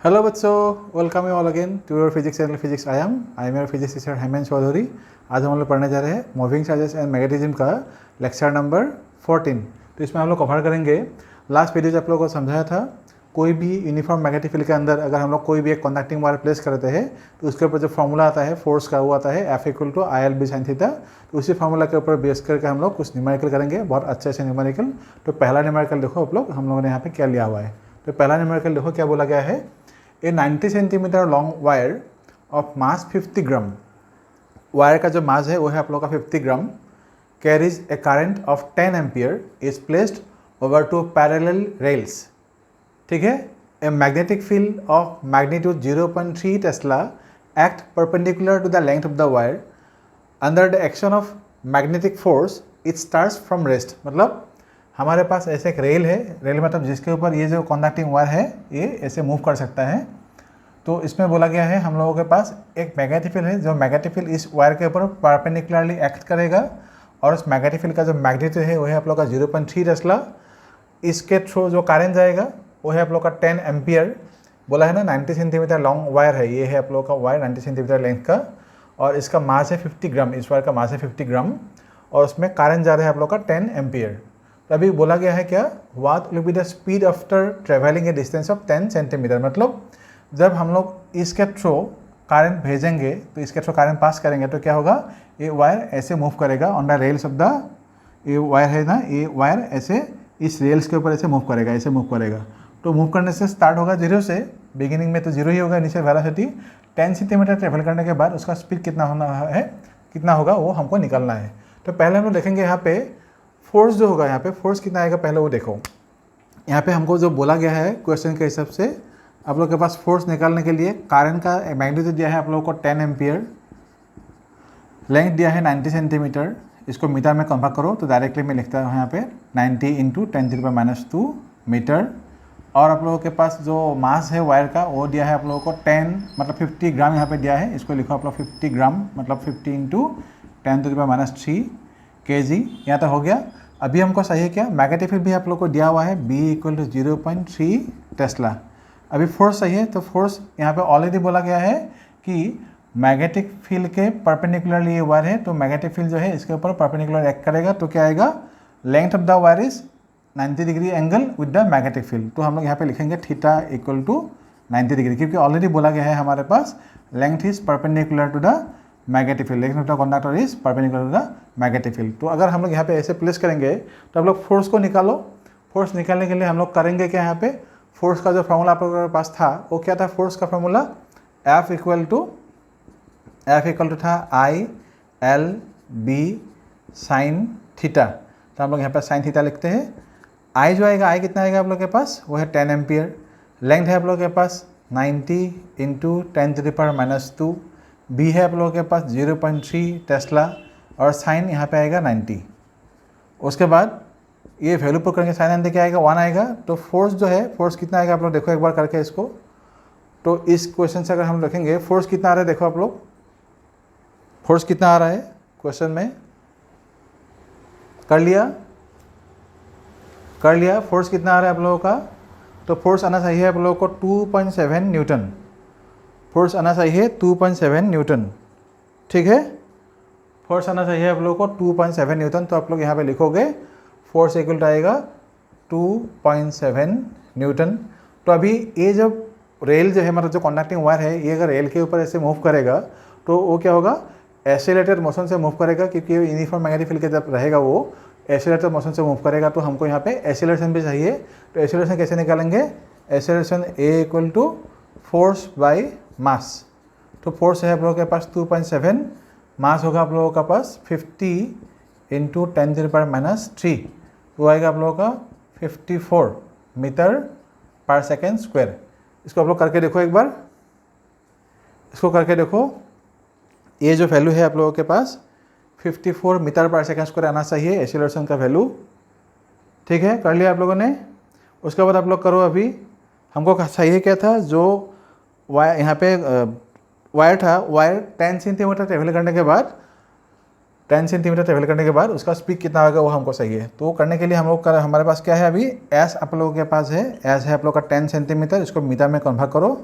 Hello बच्चों, welcome you all again to your physics channel physics I am your physics teacher Hemant Chaudhary. आज हम लोग पढ़ने जा रहे हैं मूविंग चार्जेस एंड मैग्नेटिज्म का लेक्चर नंबर 14। तो इसमें हम लोग कवर करेंगे लास्ट वीडियो जब आप लोगों को समझाया था कोई भी यूनिफॉर्म मैग्नेटिक फील्ड के अंदर अगर हम लोग कोई भी एक कंडक्टिंग वायर प्लेस करते हैं तो उसके ऊपर जो फॉर्मूला आता है फोर्स का वो आता है F=IL/B sin थीटा। तो उसी फॉर्मूला के ऊपर बेस करके हम लोग कुछ न्यूमेरिकल करेंगे, बहुत अच्छे से न्यूमेरिकल। तो पहला न्यूमेरिकल देखो आप लोग, हम लोगों ने यहाँ पे क्या लिया हुआ है। तो पहला न्यूमेरिकल देखो क्या बोला गया है। ए 90 centimetre long wire of mass 50 gram, wire का जो मास है वो है आप लोग का 50 gram, carries a current of 10 ampere is placed over two parallel rails. ठीक है। A magnetic field of magnitude 0.3 tesla act perpendicular to the length of the wire under the action of magnetic force it starts from rest. मतलब हमारे पास ऐसे एक rail है, rail मतलब जिसके ऊपर ये जो कंडक्टिंग वायर है ये ऐसे मूव कर सकता है। तो इसमें बोला गया है हम लोगों के पास एक मैग्नेटिक फील्ड है, जो मैग्नेटिक फील्ड इस वायर के ऊपर परपेंडिकुलरली एक्ट करेगा और उस मैग्नेटिक फील्ड का जो मैग्नीट्यूड है वो है आप लोग का 0.3 टेस्ला। इसके थ्रू जो करंट जाएगा वो है आप लोग का 10 एम्पियर। बोला है ना 90 सेंटीमीटर लॉन्ग वायर है, ये है आप लोग का वायर 90 सेंटीमीटर लेंथ का, और इसका मास है 50 ग्राम, इस वायर का मास है 50 ग्राम, और उसमें करंट जा रहा है आप लोग का 10 एम्पियर। तो अभी बोला गया है क्या, what will be the speed after travelling A distance of 10 centimetre. मतलब जब हम लोग इसके थ्रू करंट भेजेंगे तो इसके थ्रू करंट पास करेंगे तो क्या होगा, ये वायर ऐसे मूव करेगा on the rails of the, ये वायर है ना, ये वायर ऐसे इस रेल्स के ऊपर ऐसे मूव करेगा, ऐसे मूव करेगा। तो मूव करने से स्टार्ट होगा जीरो से, बिगिनिंग में तो जीरो ही होगा इनिशियल वेलोसिटी। 10 सेंटीमीटर ट्रेवल करने के बाद उसका स्पीड कितना होना है, कितना होगा वो हमको निकालना है। तो पहले हम लोग देखेंगे यहाँ पे फोर्स जो होगा, यहाँ पे फोर्स कितना आएगा पहले वो देखो। यहाँ पे हमको जो बोला गया है क्वेश्चन के हिसाब से आप लोग के पास फोर्स निकालने के लिए करंट का मैग्नीट्यूड दिया है आप लोगों को 10 एम्पियर, लेंथ दिया है 90 सेंटीमीटर, इसको मीटर में कन्वर्ट करो तो डायरेक्टली मैं लिखता हूँ यहाँ पे 90 × 10⁻² मीटर। और आप लोगों के पास जो मास है वायर का वो दिया है आप लोगों को 10 मतलब 50 ग्राम यहाँ पे दिया है, इसको लिखो आप लोग 50 ग्राम मतलब 50 × 10⁻³ kg। यहाँ तक हो गया। अभी हमको चाहिए क्या, मैग्नेटिक फील्ड भी आप लोग को दिया हुआ है B=0.3 टेस्ला। अभी फोर्स चाहिए, तो फोर्स यहाँ पे ऑलरेडी बोला गया है कि मैग्नेटिक फील्ड के परपेंडिकुलरली ये वायर है, तो मैग्नेटिक फील्ड जो है इसके ऊपर परपेंडिकुलर एक्ट करेगा। तो क्या आएगा, length of the wire is 90 degree angle with the magnetic field. तो हम लोग यहाँ पे लिखेंगे थीटा = 90 डिग्री, क्योंकि ऑलरेडी बोला गया है हमारे पास length is perpendicular to the magnetic field, length of the conductor is perpendicular to the magnetic field. तो अगर हम लोग यहाँ पे ऐसे प्लेस करेंगे तो आप लोग फोर्स को निकालो। फोर्स निकालने के लिए हम लोग करेंगे क्या, यहाँ पे फोर्स का जो फॉर्मूला आप लोगों के पास था वो क्या था, फोर्स का फॉर्मूला F था IL/B sin थीटा। तो हम लोग यहाँ पर साइन थीटा लिखते हैं। आई जो आएगा, आई कितना आएगा आप लोग के पास, वो है 10 एम्पियर। लेंथ है आप लोगों के पास 90 × 10⁻²। बी है आप लोगों के पास 0.3 टेस्ला, और साइन यहाँ पे आएगा 90। उसके बाद ये वैल्यू पुट करेंगे, साइन 90 क्या आएगा, 1 आएगा। तो फोर्स जो है, फोर्स कितना आएगा आप लोग देखो एक बार करके इसको। तो इस क्वेश्चन से अगर हम रखेंगे फोर्स कितना आ रहा है, देखो आप लोग फोर्स कितना आ रहा है क्वेश्चन में, कर लिया फोर्स कितना आ रहा है आप लोगों का। तो फोर्स आना चाहिए आप लोगों को 2.7 न्यूटन, फोर्स आना चाहिए 2.7 न्यूटन। ठीक है, फोर्स आना चाहिए आप लोगों को 2.7 न्यूटन। तो आप लोग यहाँ पे लिखोगे फोर्स इक्वल आएगा 2.7 न्यूटन। तो अभी ये जब रेल जो है मतलब जो कंडक्टिंग वायर है, ये अगर रेल के ऊपर ऐसे मूव करेगा तो वो क्या होगा, एक्सेलरेटेड मोशन से मूव करेगा, क्योंकि यूनिफॉर्म मैग्नेटिक फील्ड के जब रहेगा वो एक्सेलरेटेड मोशन से मूव करेगा। तो हमको यहाँ पे एक्सेलरेशन भी चाहिए। तो एक्सेलरेशन कैसे निकालेंगे, acceleration A = force by mass. तो फोर्स है आप लोगों के पास 2.7, मास होगा आप लोगों का पास 50 × 10⁻³ वो आएगा आप लोगों का 54 मीटर/सेकेंड स्क्वायर। इसको आप लोग करके देखो एक बार, इसको करके देखो। ये जो वैल्यू है आप लोगों के पास 54 मीटर/सेकेंड स्क्वायर आना चाहिए एक्सेलरेशन का वैल्यू। ठीक है, कर लिया आप लोगों ने। उसके बाद आप लोग करो, अभी हमको चाहिए क्या था, जो वायर यहाँ पे वायर था, वायर 10 सेंटीमीटर ट्रेवल करने के बाद 10 सेंटीमीटर ट्रेवल करने के बाद उसका स्पीड कितना होगा वो हमको चाहिए। तो करने के लिए हम लोग हमारे पास क्या है, अभी एस आप लोगों के पास है, एस है आप लोग का 10 सेंटीमीटर, इसको मीटर में कन्वर्ट करो,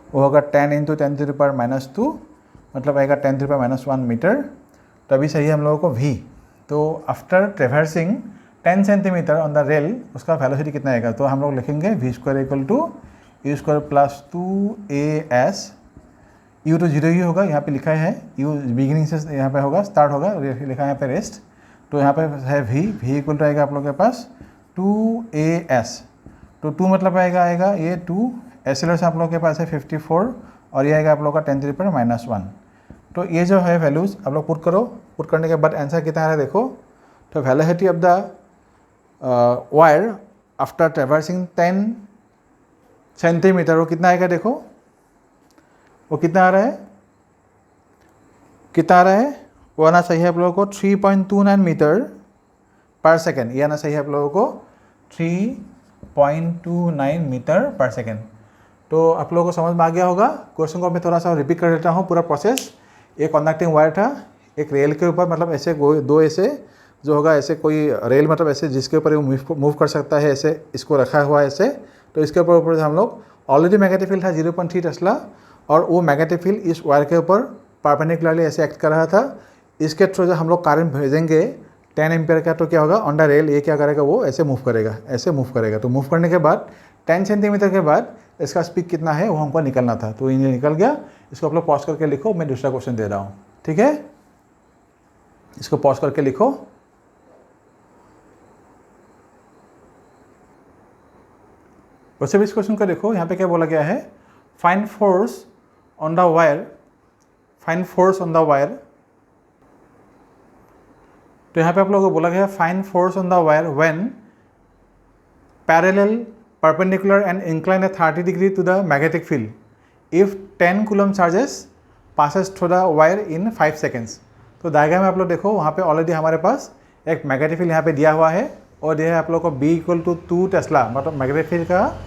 वो होगा 10 × 10⁻², मतलब आएगा 10⁻⁻1 मीटर। तो अभी चाहिए हम लोगों को v। तो after traversing 10 centimetre on the rail उसका वेलोसिटी कितना आएगा, तो हम लोग लिखेंगे v² = u² + 2as। u तो 0 ही होगा, यहाँ पे लिखा है u बिगिनिंग से यहाँ पे होगा, स्टार्ट होगा, लिखा है यहाँ पे रेस्ट। तो यहाँ पे है v इक्वल टू आएगा आप लोग के पास 2as। तो 2 मतलब आएगा ये 2 एसएलआर से आप लोग के पास है 54 और ये आएगा आप लोग का 10⁻⁻1। तो ये जो है वैल्यूज़ आप लोग पुट करो, पुट करने के बाद आंसर कितना आ रहा है देखो। तो velocity of the wire after traversing 10 centimetre वो कितना आएगा देखो, वो कितना आ रहा है, वो आना चाहिए आप लोगों को 3.29 मीटर पर सेकेंड। ये आना चाहिए आप लोगों को 3.29 मीटर पर सेकेंड। तो आप लोगों को समझ में आ गया होगा। क्वेश्चन को मैं थोड़ा सा रिपीट कर देता हूँ पूरा प्रोसेस। एक कंडक्टिंग वायर था, एक रेल के ऊपर, मतलब ऐसे दो ऐसे जो होगा, ऐसे कोई रेल मतलब ऐसे जिसके ऊपर वो मूव कर सकता है, ऐसे इसको रखा हुआ है ऐसे। तो इसके ऊपर हम लोग ऑलरेडी मैग्नेटिक फील्ड था 0.3 टेस्ला, और वो मैग्नेटिक फील्ड इस वायर के ऊपर परपेंडिकुलरली ऐसे एक्ट कर रहा था। इसके थ्रू जब हम लोग करंट भेजेंगे 10 एम्पियर का, तो क्या होगा ऑन द रेल, ये क्या करेगा, वो ऐसे मूव करेगा, ऐसे मूव करेगा। तो मूव करने के बाद 10 सेंटीमीटर के बाद इसका स्पीड कितना है वो हमको निकलना था। तो ये निकल गया। इसको आप लोग पॉज करके लिखो, मैं दूसरा क्वेश्चन दे रहा हूँ, ठीक है। इसको पॉज करके लिखो। वैसे भी इस क्वेश्चन को देखो, यहाँ पे क्या बोला गया है, find force on the wire, find force on the wire. तो यहाँ पे आप लोगों को बोला गया है find force on the wire when parallel, perpendicular and inclined at 30 degree to the magnetic field if 10 coulomb charges passes through the wire in 5 seconds। तो डायग्राम में आप लोग देखो, वहाँ पे ऑलरेडी हमारे पास एक मैग्नेटिक फील्ड यहाँ पे दिया हुआ है, और यह है आप लोग को b = 2 टेस्ला, मतलब मैग्नेटिक फील्ड का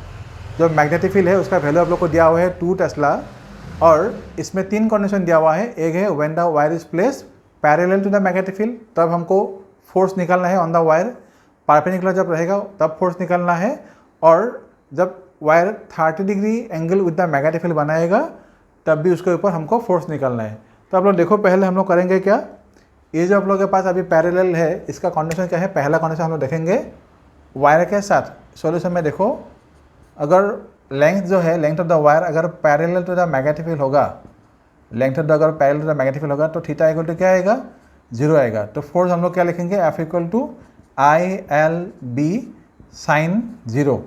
जो मैग्नेटिक फील्ड है उसका वैल्यू आप लोग को दिया हुआ है 2 टेस्ला। और इसमें 3 कंडीशन दिया हुआ है। एक है when the wire is placed parallel to the magnetic field, तब हमको फोर्स निकालना है ऑन द वायर। परपेंडिकुलर जब रहेगा तब फोर्स निकालना है, और जब wire 30 degree angle with the magnetic field बनाएगा तब भी उसके ऊपर हमको फोर्स निकालना है। तो आप लोग देखो, पहले हम लोग करेंगे क्या, ये जो आप लोगों के पास अभी पैरेलल है, इसका कंडीशन क्या है, पहला कंडीशन हम लोग देखेंगे वायर के साथ। सॉल्यूशन में देखो, अगर लेंथ जो है, लेंथ ऑफ द वायर अगर parallel to the magnetic field होगा, लेंथ ऑफ द अगर parallel to the magnetic field होगा, तो थीटा इक्वल टू क्या आएगा, 0 आएगा। तो फोर्स हम लोग क्या लिखेंगे, F = ILB sin 0।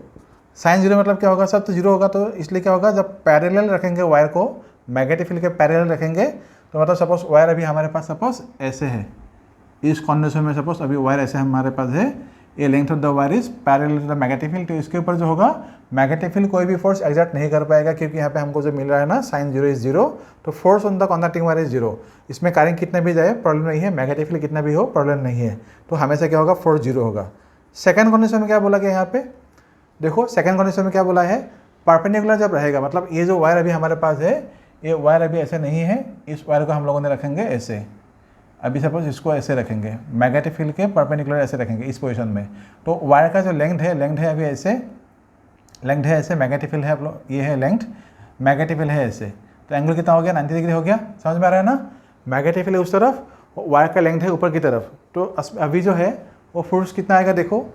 साइन 0 मतलब क्या होगा, सब तो 0 होगा, तो इसलिए क्या होगा, जब पैरेलल रखेंगे वायर को, मैग्नेटिक फील्ड के पैरेलल रखेंगे, तो मतलब सपोज वायर अभी हमारे पास सपोज ऐसे है, इस कंडीशन में सपोज अभी वायर ऐसे हमारे पास है, ये length of the wire is parallel to the magnetic field. तो इसके ऊपर जो होगा मैग्नेटिक फील्ड कोई भी फोर्स एग्जर्ट नहीं कर पाएगा, क्योंकि यहाँ पे हमको जो मिल रहा है ना साइन 0 = 0। तो force on the conducting wire is 0। इसमें करंट कितना भी जाए प्रॉब्लम नहीं है, मैग्नेटिक फील्ड कितना भी हो प्रॉब्लम नहीं है। तो हमेशा क्या होगा, फोर्स 0 होगा। सेकंड कंडीशन में क्या बोला गया यहाँ पे देखो, सेकंड कंडीशन में क्या बोला है, परपेंडिकुलर जब रहेगा, मतलब ये जो वायर अभी हमारे पास है, ये वायर अभी ऐसे नहीं है, इस वायर को हम लोगों ने रखेंगे ऐसे। अभी सपोज इसको ऐसे रखेंगे, मैग्नेटिक फील्ड के परपेंडिकुलर ऐसे रखेंगे इस पोजीशन में। तो वायर का जो लेंथ है अभी ऐसे, लेंथ है ऐसे, मैग्नेटिक फील्ड है आप लोग, ये है लेंथ, मैग्नेटिक फील्ड है ऐसे। तो एंगल कितना हो गया, 90 डिग्री हो गया। समझ में आ रहा है ना, मैग्नेटिक फील्ड उस तरफ, वायर का लेंथ है ऊपर की तरफ। तो अभी जो है वो फोर्स कितना आएगा देखो,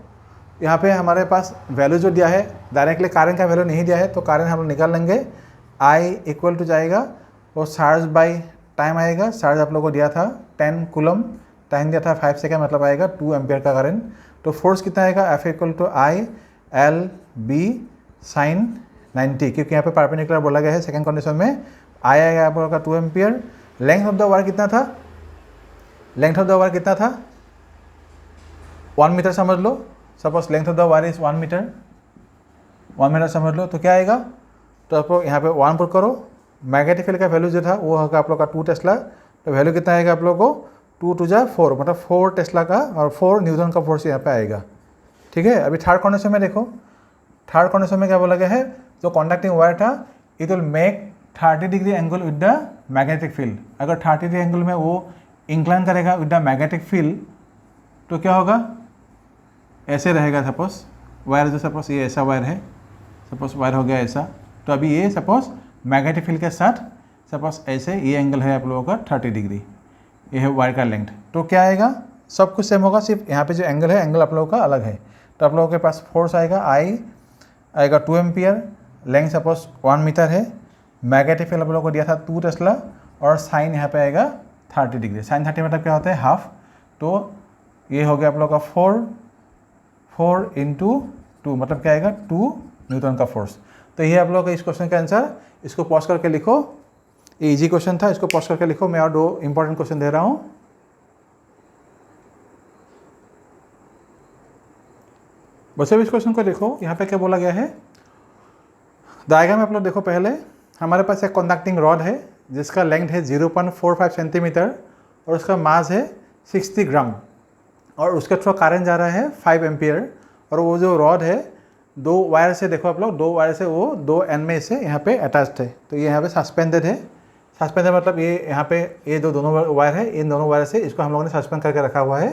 यहाँ पे हमारे पास वैल्यू जो दिया है, डायरेक्टली कारण का वैल्यू नहीं दिया है, तो कारण हम लोग निकाल लेंगे। I = जाएगा वो चार्ज बाय टाइम आएगा। चार्ज आप लोगों को दिया था 10 कूलम, टाइम दिया था 5 सेकेंड, मतलब आएगा 2 एम्पियर का करंट। तो फोर्स कितना आएगा, F = ILB sin 90, क्योंकि यहाँ पे परपेंडिकुलर बोला गया है। सेकेंड कंडीशन में I आएगा आप लोगों का 2 ampere. Length of the wire कितना था, लेंथ ऑफ द वायर कितना था, 1 मीटर समझ लो। Suppose length of the wire is 1 metre, 1 metre समझ लो। तो क्या आएगा, तो आप लोग यहाँ पे 1 पुट करो। मैग्नेटिक फील्ड का वैल्यू जो था वो होगा आप लोग का 2 टेस्ला। तो वैल्यू कितना आएगा आप लोग को, 2 × 2 = 4, मतलब 4 टेस्ला का और 4 न्यूटन का फोर्स यहाँ पे आएगा। ठीक है। अभी थर्ड कंडीशन में देखो, थर्ड कंडीशन में क्या बोला गया है, जो कंडक्टिंग वायर था, it will make 30 degree angle with the magnetic field. अगर 30 डिग्री एंगल में वो इंक्लाइन करेगा विद द मैग्नेटिक फील्ड, तो क्या होगा, ऐसे रहेगा। सपोज वायर जो सपोज ये ऐसा वायर है, सपोज वायर हो गया ऐसा, तो अभी ये सपोज मैग्नेटिक फील्ड के साथ सपोज ऐसे ये एंगल है आप लोगों का 30 डिग्री, ये है वायर का लेंथ। तो क्या आएगा, सब कुछ सेम होगा, सिर्फ यहाँ पे जो एंगल है एंगल आप लोगों का अलग है। तो आप लोगों के पास फोर्स आएगा आई आएगा 2 एम्पियर, लेंथ सपोज 1 मीटर है, मैग्नेटिक फील्ड आप लोगों को दिया था 2 टेस्ला, और साइन यहाँ पे आएगा 30 डिग्री। साइन 30 मतलब क्या होता है, हाफ। तो ये हो गया आप लोगों का 4 इंटू 2 मतलब क्या आएगा 2 न्यूटन का फोर्स। तो ये आप लोगों का इस क्वेश्चन का आंसर। इसको पॉज करके लिखो, ये इजी क्वेश्चन था, इसको पॉज करके लिखो। मैं और 2 इंपॉर्टेंट क्वेश्चन दे रहा हूँ। बच्चों इस क्वेश्चन को देखो, यहाँ पे क्या बोला गया है, डायग्राम में आप लोग देखो। पहले हमारे पास एक कंडक्टिंग रॉड है जिसका लेंथ है 0.45 सेंटीमीटर और उसका मास है 60 ग्राम, और उसके थ्रू करंट जा रहा है 5 एम्पियर। और वो जो रॉड है 2 वायर से, देखो आप लोग 2 वायर से, वो 2 एंड में से यहाँ पे अटैच्ड है। तो ये यहाँ पे सस्पेंडेड है। सस्पेंडेड मतलब ये यहाँ पे ये जो दोनों वायर है, इन दोनों वायर से इसको हम लोगों ने सस्पेंड करके रखा हुआ है।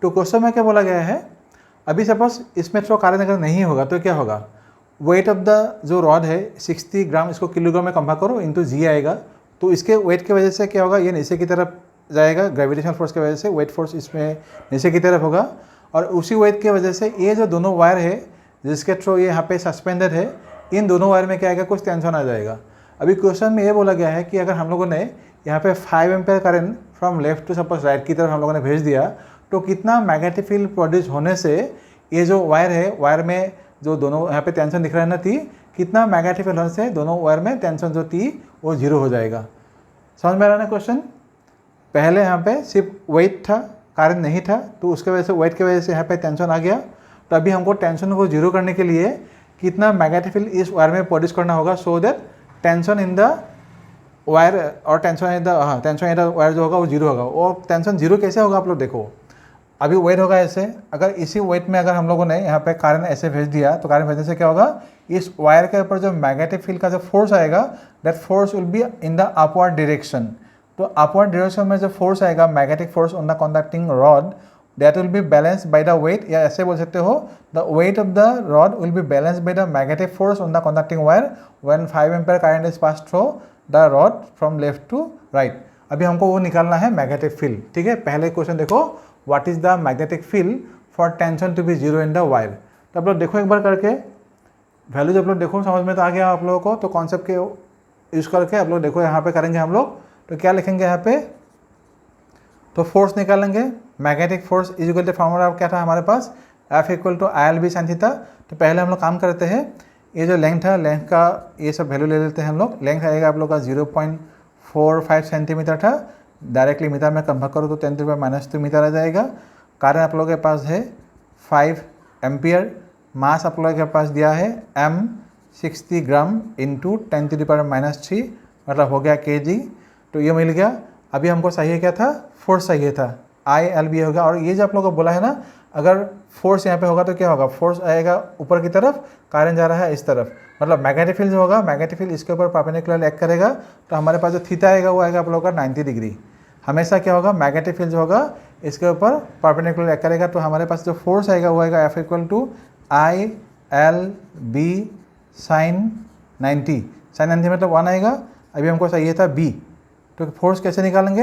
तो क्वेश्चन में क्या बोला गया है, अभी सपोज इसमें थ्रो करंट अगर नहीं होगा तो क्या होगा, वेट ऑफ द जो रॉड है 60 ग्राम, इसको किलोग्राम में कंपेयर करो, इंटू जी आएगा। तो इसके वेट की वजह से क्या होगा, ये नीचे की तरफ जाएगा, ग्रेविटेशनल फोर्स की वजह से वेट फोर्स इसमें नीचे की तरफ होगा। और उसी वेट की वजह से ये जो दोनों वायर है जिसके थ्रू ये यहाँ पे सस्पेंडेड है, इन दोनों वायर में क्या आएगा, कुछ टेंशन आ जाएगा। अभी क्वेश्चन में ये बोला गया है कि अगर हम लोगों ने यहाँ पे 5 ampere current from left to suppose right की तरफ हम लोगों ने भेज दिया, तो कितना मैग्नेटिक फील्ड प्रोड्यूस होने से ये जो वायर है, वायर में जो दोनों यहाँ पे टेंशन दिख रहा है ना थी, कितना मैग्नेटिक फील्ड होने से दोनों वायर में टेंशन जो थी वो 0 हो जाएगा। समझ में आ रहा है ना क्वेश्चन। पहले यहाँ पे सिर्फ वेट था, करंट नहीं था, तो उसके वजह से वेट की वजह से यहाँ पे टेंशन आ गया। तो अभी हमको टेंशन को 0 करने के लिए कितना मैग्नेटिक फील्ड इस वायर में प्रोड्यूस करना होगा, so that tension in the wire और टेंशन इन द वायर जो होगा वो 0 होगा। और टेंशन 0 कैसे होगा, आप लोग देखो। अभी वेट होगा ऐसे, अगर इसी वेट में अगर हम लोगों ने यहाँ पे करंट ऐसे भेज दिया, तो करंट भेजने से क्या होगा, इस वायर के ऊपर जो मैग्नेटिक फील्ड का जो फोर्स आएगा, that force will be in the upward direction. तो अपवर्ड डायरेक्शन में जो फोर्स आएगा, magnetic force on the conducting rod, that will be balanced by the weight, या ऐसे बोल सकते हो, the weight of the rod will be balanced by the magnetic force on the conducting wire when 5 ampere current is pass through the rod from left to right. अभी हमको वो निकालना है मैग्नेटिक फील्ड। ठीक है, पहले क्वेश्चन देखो, what is the magnetic field for tension to be 0 in the wire. तो आप लोग देखो एक बार करके, वैल्यूज आप लोग देखो, समझ में तो आ गया आप लोगों को। तो कॉन्सेप्ट के यूज़ करके आप लोग देखो, यहाँ पे करेंगे हम लोग। तो क्या लिखेंगे यहाँ पे, तो फोर्स निकालेंगे। Magnetic force is equal to formula क्या था हमारे पास, F equal to ILB sin theta. तो पहले हम लोग काम करते हैं, ये जो लेंथ है, लेंथ का ये सब वैल्यू ले लेते हैं हम लोग। लेंथ आएगा आप लोग का 0.45 सेंटीमीटर था, डायरेक्टली मीटर में कन्वर्ट करो तो 10⁻⁻2 मीटर आ जाएगा। कारण आप लोगों के पास है 5 एम्पियर, मास आप लोगों के पास दिया है m 60 ग्राम इंटू 10⁻³ मतलब हो गया kg। तो ये मिल गया। अभी हमको चाहिए क्या था, फोर्स चाहिए था, ILB हो गया। और ये जो आप लोगों को बोला है ना, अगर फोर्स यहाँ पे होगा तो क्या होगा, फोर्स आएगा ऊपर की तरफ, करंट जा रहा है इस तरफ, मतलब मैग्नेटिक फील्ड जो होगा, मैग्नेटिक फील्ड इसके ऊपर परपेंडिकुलर एक्ट करेगा। तो हमारे पास जो थीटा आएगा वो आएगा आप लोगों का 90 डिग्री। हमेशा क्या होगा, मैग्नेटिक फील्ड जो होगा इसके ऊपर परपेंडिकुलर एक्ट करेगा। तो हमारे पास जो फोर्स आएगा वो आएगा F equal to ILB sin 90। sin 90 मतलब 1 आएगा। अभी हमको चाहिए था B, तो फोर्स कैसे निकालेंगे,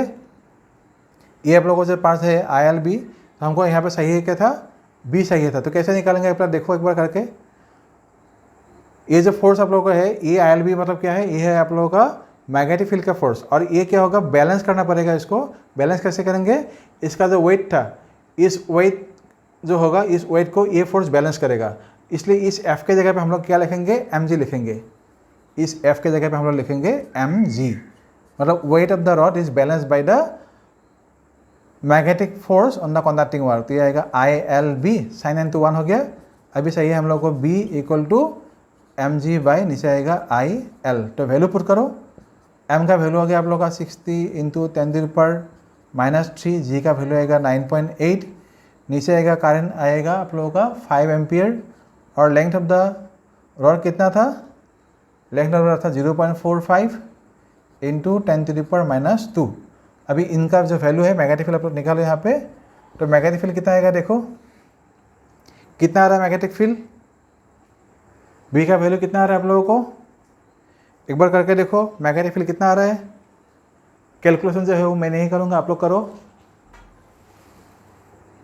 ये आप लोगों के पास है ILB, तो हमको यहाँ पे चाहिए क्या था, B चाहिए था। तो कैसे निकालेंगे आप लोग देखो एक बार करके। ये जो फोर्स आप लोगों का है, ये ILB मतलब क्या है, ये है आप लोगों का मैग्नेटिक फील्ड का फोर्स। और ये क्या होगा, बैलेंस करना पड़ेगा इसको। बैलेंस कैसे करेंगे, इसका जो वेट था, इस वेट जो होगा, इस वेट को ये फोर्स बैलेंस करेगा। इसलिए इस F के जगह पे हम लोग क्या लिखेंगे, mg लिखेंगे। इस F के जगह पे हम लोग लिखेंगे mg, मतलब wait of the rod is balance bye the magnetic force on the conducting wire. तो ये आएगा ILB sin n तो 1 हो गया। अभी चाहिए हम लोग को B equal to mg by नीचे आएगा IL। तो वैल्यू पुट करो, m का वैल्यू आ गया आप लोग का 60 इंटू 10⁻³ g का वैल्यू आएगा 9.8। नीचे आएगा करंट आएगा आप लोगों का 5 एम्पियर। और लेंथ ऑफ द रॉड कितना था, लेंथ ऑफ रॉड था 0.45 इंटू 10⁻²। अभी इनका जो वैल्यू है मैग्नेटिक फील्ड आप लोग निकालो यहाँ पे, तो मैग्नेटिक फील्ड कितना आएगा, देखो कितना आ रहा है मैग्नेटिक फील्ड, बी का वैल्यू कितना आ रहा है आप लोगों को, एक बार करके देखो मैग्नेटिक फील्ड कितना आ रहा है। कैलकुलेशन जो है वो मैं नहीं करूँगा, आप लोग करो।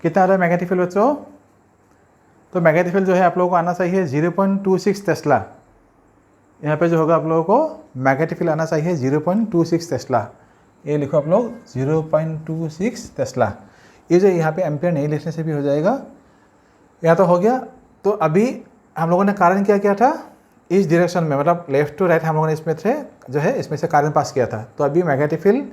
कितना आ रहा है मैग्नेटिक फील्ड बच्चों, तो मैग्नेटिक फील्ड जो है आप लोगों को आना चाहिए 0.26 टेस्ला। यहाँ पे जो होगा आप लोगों को मैग्नेटिक फील्ड आना चाहिए 0.26 टेस्ला। ये लिखो आप लोग 0.26 टेस्ला। ये जो यहाँ पे एम्पियर नहीं लिखने से भी हो जाएगा। यहाँ तो हो गया। तो अभी हम लोगों ने कारण क्या किया था, इस डायरेक्शन में, मतलब लेफ्ट टू राइट हम लोगों ने इसमें थे जो है इसमें से कारण पास किया था। तो अभी मैग्नेटिक फील्ड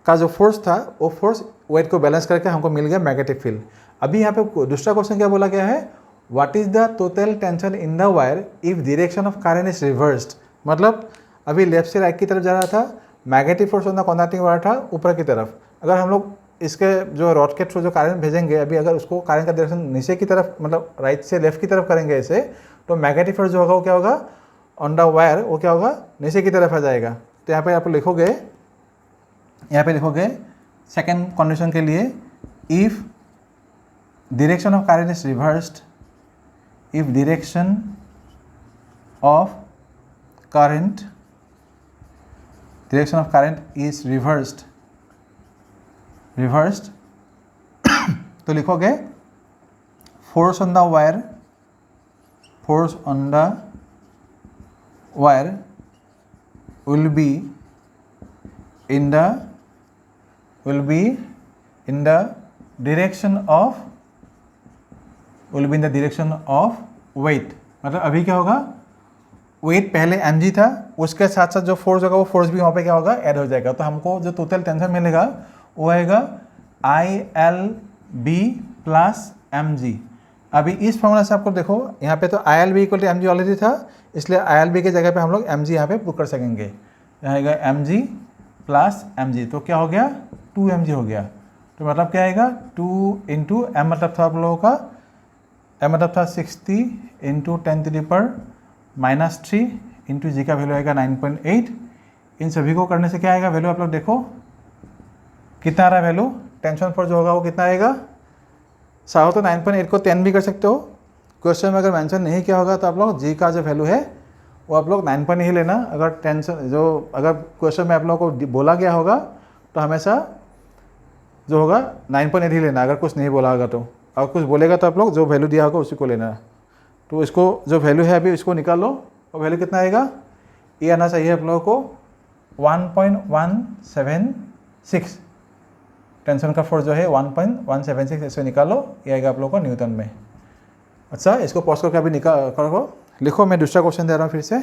का जो फोर्स था वो फोर्स वेट को बैलेंस करके हमको मिल गया मैग्नेटिक फील्ड। अभी यहाँ पे दूसरा क्वेश्चन क्या बोला गया है, what is the total tension in the wire if direction of current is reversed. मतलब अभी लेफ्ट से राइट की तरफ जा रहा था, magnetic force on the conducting wire था ऊपर की तरफ। अगर हम लोग इसके जो रॉड के थ्रू जो करंट भेजेंगे, अभी अगर उसको करंट का डायरेक्शन नीचे की तरफ मतलब राइट से लेफ्ट की तरफ करेंगे ऐसे, तो मैग्नेटिक फोर्स जो होगा वो क्या होगा ऑन द वायर, वो क्या होगा नीचे की तरफ आ जाएगा। तो यहाँ पे आप लिखोगे, यहाँ पे लिखोगे सेकेंड कंडीशन के लिए, if direction of current is reversed, if direction of current is reversed तो लिखोगे force on the wire will be in the direction of weight। मतलब अभी क्या होगा, वेट पहले mg था, उसके साथ साथ जो फोर्स होगा वो फोर्स भी वहाँ पे क्या होगा ऐड हो जाएगा। तो हमको जो टोटल टेंशन मिलेगा वो आएगा ILB प्लस mg। अभी इस फॉर्मूला से आपको देखो यहाँ पे तो ILB equal to mg already था, इसलिए ILB के जगह पे हम लोग mg यहाँ पे पुट कर सकेंगे। यहाँ आएगा mg प्लस mg, तो क्या हो गया 2mg हो गया। तो मतलब क्या आएगा 2 इंटू m मतलब था आप लोगों का, m मतलब था 60 इंटू 10⁻³ इंटू जी का वैल्यू आएगा 9.8। इन सभी को करने से क्या आएगा वैल्यू, आप लोग देखो कितना आ रहा है वैल्यू, टेंशन फोर्स जो होगा वो कितना आएगा, चाहो तो 9.8 को 10 भी कर सकते हो। क्वेश्चन में अगर मेंशन नहीं किया होगा तो आप लोग जी का जो वैल्यू है वो आप लोग 9 ही लेना। अगर टेंशन जो अगर क्वेश्चन में आप लोगों को बोला गया होगा तो हमेशा जो होगा 9.8 ही लेना, अगर कुछ नहीं बोला होगा तो। अगर कुछ बोलेगा तो आप लोग जो वैल्यू दिया होगा उसी को लेना। तो इसको जो वैल्यू है अभी इसको निकाल लो, और वैल्यू कितना आएगा, ये आना चाहिए आप लोगों को 1.176। टेंशन का फोर्स जो है 1.176, ऐसे निकालो, ये आएगा आप लोगों को न्यूटन में। अच्छा, इसको पॉज करके अभी निकाल करो, लिखो। मैं दूसरा क्वेश्चन दे रहा हूँ फिर से।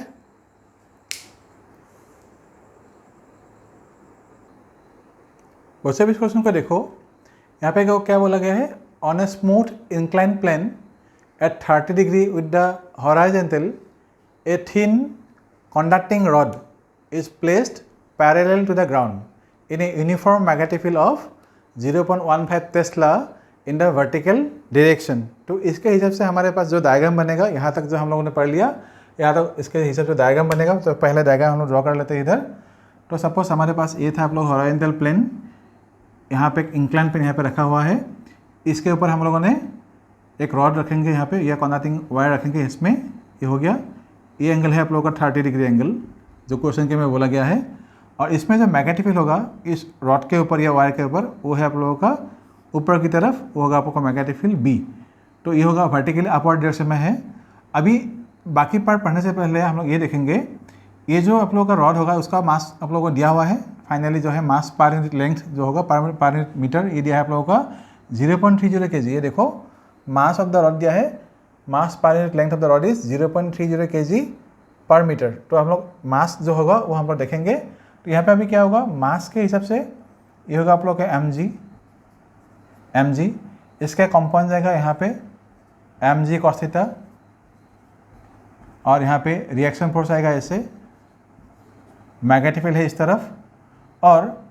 वैसे भी इस क्वेश्चन को देखो, यहाँ पे क्या बोला गया है, on a smooth incline plane at 30 degree with the horizontal a thin conducting rod is placed parallel to the ground in a uniform magnetic field of 0.15 tesla in the vertical direction. तो इसके हिसाब से हमारे पास जो diagram बनेगा, यहाँ तक जो हम लोगों ने पढ़ लिया, यहाँ तक इसके हिसाब से डायग्राम बनेगा। तो पहले डायग्राम हम लोग ड्रॉ कर लेते हैं इधर। तो सपोज हमारे पास ये था आप लोग हॉरिजॉन्टल प्लेन, यहाँ पे एक इंक्लाइन प्लेन यहाँ पे रखा हुआ है, इसके ऊपर हम लोगों ने एक रॉड रखेंगे यहाँ पे, या कंडक्टिंग वायर रखेंगे इसमें। ये हो गया, ये एंगल है आप लोगों का 30 डिग्री एंगल, जो क्वेश्चन के में बोला गया है। और इसमें जो मैग्नेटिक फील्ड होगा इस रॉड के ऊपर या वायर के ऊपर, वो है आप लोगों का ऊपर की तरफ, वो होगा आपको मैग्नेटिक फील्ड B। तो ये होगा वर्टिकली अपवर्ड डायरेक्शन में है। अभी बाकी पार्ट पढ़ने से पहले हम लोग ये देखेंगे, ये जो आप लोगों का रॉड होगा उसका मास आप लोगों को दिया हुआ है। फाइनली जो है मास पर यूनिट लेंथ जो होगा पर यूनिट मीटर, ये दिया है आप लोगों का 0.30 kg। ये देखो मास ऑफ द रॉड दिया है, mass per unit length of the rod is 0.30 kg per metre. तो हम लोग मास जो होगा वो हम लोग देखेंगे। तो यहाँ पे अभी क्या होगा, मास के हिसाब से ये होगा आप लोग का mg, इसका कंपाउंड जाएगा यहाँ पे mg cos थीटा, और यहाँ पे रिएक्शन फोर्स आएगा ऐसे, मैग्नेटिक फील्ड है इस तरफ। और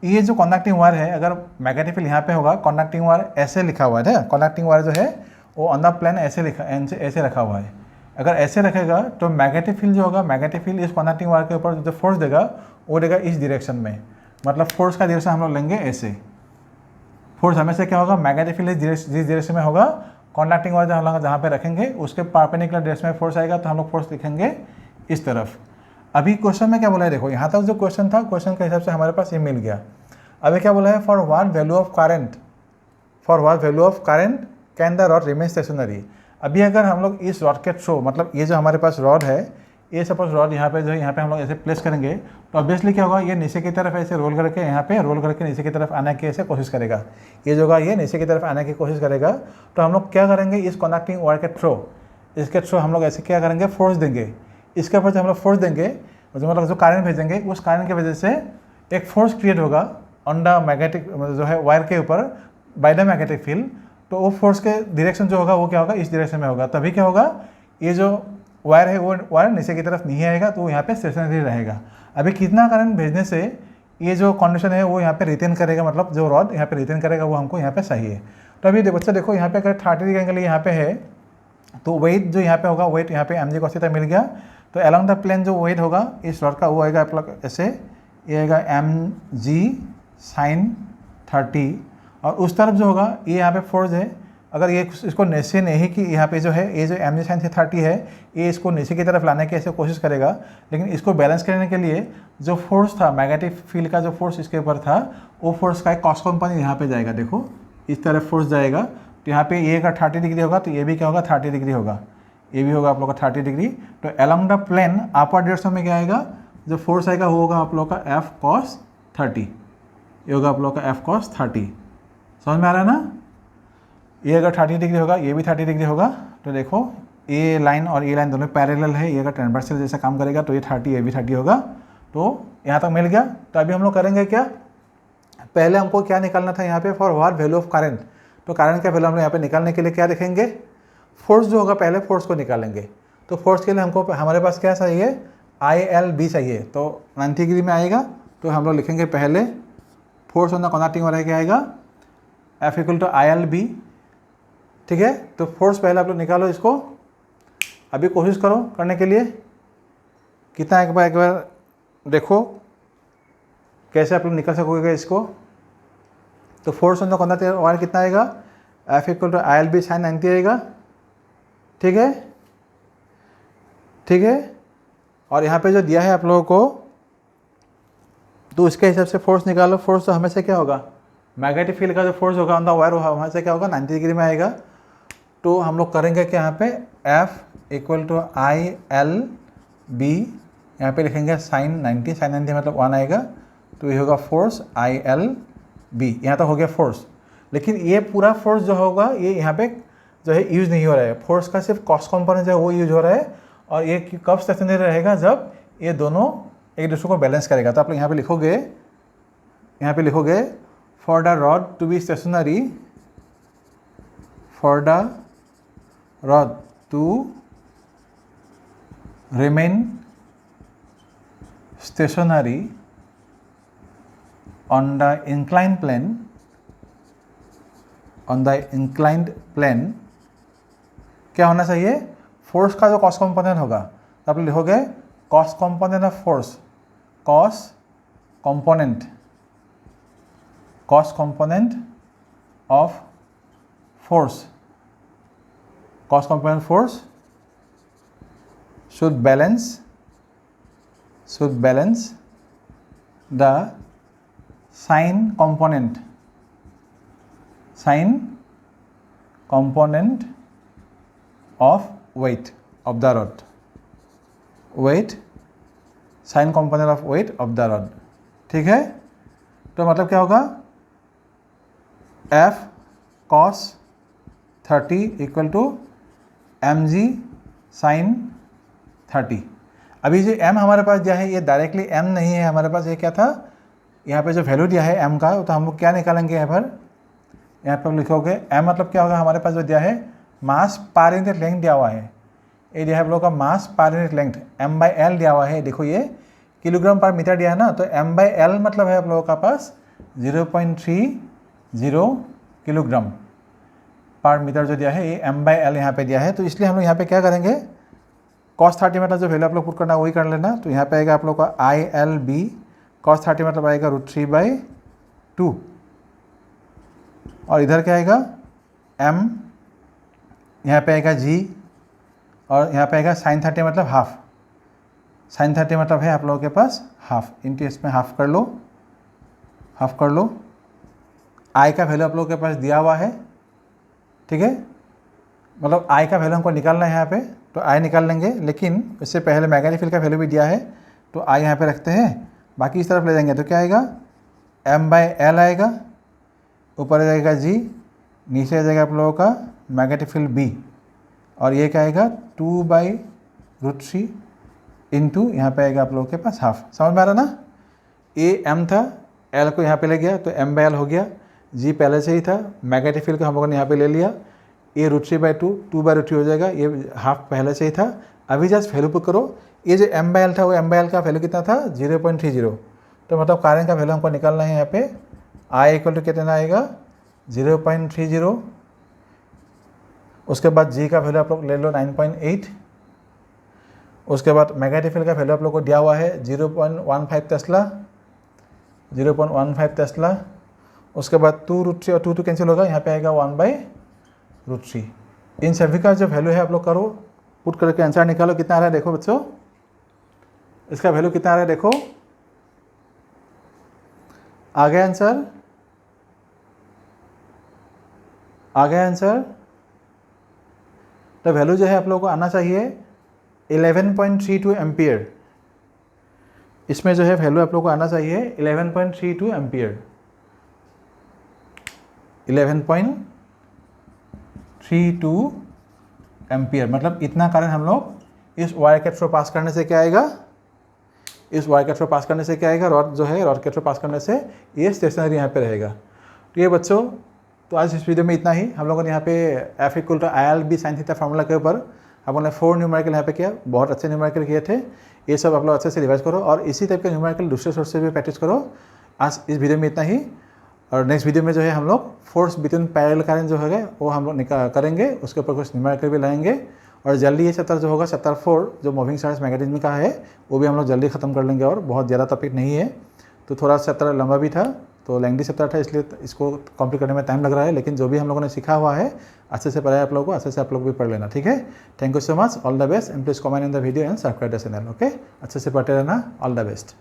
ये जो कंडक्टिंग वायर है, अगर मैग्नेटिक फील्ड यहाँ पे होगा, कंडक्टिंग वायर ऐसे लिखा हुआ है, कंडक्टिंग वायर जो है वो ऑन द प्लेन ऐसे रखा हुआ है। अगर ऐसे रखेगा तो मैग्नेटिक फील्ड जो होगा, मैग्नेटिक फील्ड इस कंडक्टिंग वायर के ऊपर जो फोर्स देगा वो देगा इस डायरेक्शन में। मतलब फोर्स का डायरेक्शन हम लोग लेंगे ऐसे। फोर्स हमेशा क्या होगा, मैग्नेटिक फील्ड जिस डायरेक्शन में होगा, कॉन्डक्टिंग वायर हम लोग जहाँ पे रखेंगे उसके परपेंडिकुलर डायरेक्शन में फोर्स आएगा, तो हम लोग फोर्स लिखेंगे इस तरफ। अभी क्वेश्चन में क्या बोला है, देखो यहाँ तक जो क्वेश्चन था, क्वेश्चन के हिसाब से हमारे पास ये मिल गया। अभी क्या बोला है, for what value of current can the rod remain stationery. अभी अगर हम लोग इस रॉड के थ्रू, मतलब ये जो हमारे पास रॉड है, ये सपोज रॉड यहाँ पे जो है, यहाँ पे हम लोग ऐसे प्लेस करेंगे, तो ऑब्वियसली क्या होगा, ये नीचे की तरफ ऐसे रोल करके यहाँ पे रोल करके नीचे की तरफ आने की ऐसे कोशिश करेगा। ये जो होगा, ये नीचे की तरफ आने की कोशिश करेगा। तो हम लोग क्या करेंगे, इस कनेक्टिंग वायर के थ्रू, इसके थ्रू हम लोग ऐसे क्या करेंगे, फोर्स देंगे। इसके ऊपर जब हम लोग फोर्स देंगे, जो मतलब जो करंट भेजेंगे, उस करंट की वजह से एक फोर्स क्रिएट होगा ऑन द मैग्नेटिक, जो है वायर के ऊपर, बाय द मैग्नेटिक फील्ड। तो वो फोर्स के डायरेक्शन जो होगा वो क्या होगा, इस डायरेक्शन में होगा। तभी क्या होगा, ये जो वायर है वो वायर नीचे की तरफ नहीं आएगा, तो वो यहाँ पे स्टेशनरी रहेगा। अभी कितना करंट भेजने से ये जो कंडीशन है वो यहाँ पे रिटेन करेगा, मतलब जो रॉड यहाँ पे रिटेन करेगा वो हमको यहाँ पे सही है। तो अभी बच्चा देखो, यहाँ पे अगर 30 डिग्री एंगल यहाँ पे है, तो वेट जो यहाँ पे होगा, वेट यहाँ पे mg cos थीटा मिल गया। तो अलॉन्ग द प्लेन जो वेट होगा इस रॉड का, वो आएगा आप लोग ऐसे, ये आएगा mg sin 30। और उस तरफ जो होगा, ये यहाँ पे फोर्स है, अगर ये इसको नीचे नहीं कि यहाँ पे जो है, ये जो mg sin 30 है, ये इसको नीचे की तरफ लाने की ऐसे कोशिश करेगा। लेकिन इसको बैलेंस करने के लिए जो फोर्स था, मैग्नेटिक फील्ड का जो फोर्स इसके ऊपर था, वो फोर्स का एक कॉस कंपोनेंट यहाँ पे जाएगा। देखो इस तरफ फोर्स जाएगा, तो यहाँ पे ये का 30 डिग्री होगा, तो ये भी क्या होगा, 30 डिग्री होगा, ये भी होगा आप लोग का 30 डिग्री। तो along the plane upper direction में क्या आएगा, जो फोर्स आएगा वो होगा आप लोग का f cos 30, ये होगा आप लोग का f cos 30। समझ में आ रहा है ना। ये अगर 30 डिग्री होगा, ये भी 30 डिग्री होगा। तो देखो ये लाइन और ये लाइन दोनों पैरेलल है, ये अगर ट्रांसवर्सल जैसा काम करेगा तो ये 30, ये भी 30 होगा। तो यहाँ तक मिल गया। तो अभी हम लोग करेंगे क्या, पहले हमको क्या निकालना था यहाँ पे, for what value of current. तो करंट का वैल्यू हम लोग यहाँ पे निकालने के लिए क्या लिखेंगे, फोर्स जो होगा, पहले फोर्स को निकालेंगे। तो फोर्स के लिए हमको हमारे पास क्या चाहिए, ILB चाहिए। तो 90 डिग्री में आएगा, तो हम लोग लिखेंगे पहले force on the connecting wire क्या आएगा, F = ILB। ठीक है, तो फोर्स पहले आप लोग निकालो इसको। अभी कोशिश करो करने के लिए, कितना एक बार देखो कैसे आप लोग निकल सकोगे इसको। तो force on the connecting wire कितना आएगा, F = ILB sin 90 आएगा। ठीक है, ठीक है। और यहाँ पे जो दिया है आप लोगों को, तो उसके हिसाब से फोर्स निकालो। फोर्स तो हमेशा क्या होगा, मैग्नेटिक फील्ड का जो फोर्स होगा ऑन द वायर, वहाँ से क्या होगा, 90 डिग्री में आएगा। तो हम लोग करेंगे कि यहाँ पे F = ILB, यहाँ पे लिखेंगे sin 90, sin 90 मतलब 1 आएगा। तो ये होगा फोर्स ILB। यहाँ तो हो गया फोर्स, लेकिन ये पूरा फोर्स जो होगा ये यहाँ पे जो है यूज़ नहीं हो रहा है। फोर्स का सिर्फ कॉस्ट कंपोनेंट जो है वो यूज हो रहा है। और ये कब स्टेशनरी रहेगा, जब ये दोनों एक दूसरे को बैलेंस करेगा। तो आप लोग यहाँ पे लिखोगे for the rod to be stationary, for the rod to remain stationary on the inclined plane, क्या होना चाहिए, फोर्स का जो कॉस्ट कंपोनेंट होगा, तो आप लिखोगे cost component of force, cost component of force, cost component force should balance the sin component of weight of the rod, sin component of weight of the rod। ठीक है, तो मतलब क्या होगा, F cos 30 = mg sin 30। अभी जो m हमारे पास दिया है, ये डायरेक्टली m नहीं है हमारे पास, ये क्या था, यहाँ पे जो वैल्यू दिया है m का, तो हम लोग क्या निकालेंगे यहाँ पर लिखोगे m मतलब क्या होगा, हमारे पास जो दिया है मास पर यूनिट लेंथ दिया हुआ है। ये दिया है आप लोगों का मास पर यूनिट लेंथ m/l दिया हुआ है। देखो ये किलोग्राम पर मीटर दिया है ना, तो m/l मतलब है आप लोगों का पास 0.30 किलोग्राम पर मीटर जो दिया है, ये m/l यहाँ पे दिया है। तो इसलिए हम लोग यहाँ पे क्या करेंगे, cos 30 मतलब जो वैल्यू आप लोग पुट करना वही कर लेना। तो यहाँ पे आएगा आप लोग का ILB cos 30 मतलब आएगा √3/2 और इधर क्या आएगा m, यहाँ पे आएगा g और यहाँ पे आएगा sin 30 मतलब हाफ, sin 30 मतलब है आप लोगों के पास हाफ, इंटू इसमें हाफ कर लो। i का वैल्यू आप लोगों के पास दिया हुआ है, ठीक है, मतलब i का वैल्यू हमको निकालना है यहाँ पे, तो i निकाल लेंगे, लेकिन इससे पहले मैग्नेटिक फील्ड का वैल्यू भी दिया है तो i यहाँ पे रखते हैं, बाकी इस तरफ ले जाएंगे तो क्या आएगा m/l आएगा, ऊपर आ जाएगा g, नीचे आ जाएगा आप लोगों का मैग्नेटिक फील्ड b और ये क्या आएगा 2/√3 इंटू यहाँ पे आएगा आप लोगों के पास हाफ। समझ में आ रहा ना, a m था, l को यहाँ पे ले गया तो m/l हो गया, g पहले से ही था, मैग्नेटिक फील्ड को हम लोगों ने यहाँ पे ले लिया, a √3/2 2/√3 हो जाएगा, ये हाफ पहले से ही था। अभी जस्ट वैल्यू पुट करो, ये जो m/l था वो m/l का वैल्यू कितना था 0.30, तो मतलब कारण का वैल्यू हमको निकालना है यहाँ पे, i इक्वल टू कितना आएगा 0.30, उसके बाद g का वैल्यू आप लोग ले लो 9.8, उसके बाद मैग्नेटिक फील्ड का वैल्यू आप लोग को दिया हुआ है 0.15 टेस्ला, उसके बाद 2√3 और 2 कैंसिल होगा, यहाँ पे आएगा 1/√3। इन सभी का जो वैल्यू है आप लोग करो, पुट करके आंसर निकालो, कितना आ रहा है देखो बच्चों, इसका वैल्यू कितना आ रहा है देखो, आ गया आंसर, तो वैल्यू जो है आप लोगों को आना चाहिए 11.32 एम्पियर, इसमें जो है वैल्यू आप लोगों को आना चाहिए 11.32 एम्पियर, 11.32 एम्पियर, मतलब इतना करंट हम लोग इस वायर के थ्रू पास करने से क्या आएगा, रॉड जो है रॉड के थ्रू पास करने से ये स्टेशनरी यहाँ पे रहेगा। तो ये बच्चों, तो आज इस वीडियो में इतना ही। हम लोगों ने यहाँ पे F = ILB sin theta formula के ऊपर हम लोगों ने 4 न्यूमेरिकल यहाँ पे किया, बहुत अच्छे न्यूमेरिकल किए थे, ये सब आप लोग अच्छे से रिवाइज करो और इसी टाइप के न्यूमेरिकल दूसरे सोर्स से भी प्रैक्टिस करो। आज इस वीडियो में इतना ही, और नेक्स्ट वीडियो में जो है हम लोग फोर्स बिटवीन पैरेलल करंट जो है वो हम लोग करेंगे, उसके ऊपर कुछ न्यूमेरिकल भी लाएंगे, और जल्दी ये चैप्टर जो होगा चैप्टर 4 जो मूविंग चार्ज मैग्नेटिज्म का है वो भी हम लोग जल्दी ख़त्म कर लेंगे, और बहुत ज़्यादा टॉपिक नहीं है, तो थोड़ा चैप्टर लंबा भी था, तो लेंथी चैप्टर था, इसलिए इसको कंप्लीट करने में टाइम लग रहा है, लेकिन जो भी हम लोगों ने सीखा हुआ है अच्छे से पढ़ा है आप लोगों को, अच्छे से आप लोग भी पढ़ लेना, ठीक है। Thank you so much, all the best, and please comment in the video and subscribe the channel, okay. अच्छे से पढ़ते रहना, ऑल द बेस्ट।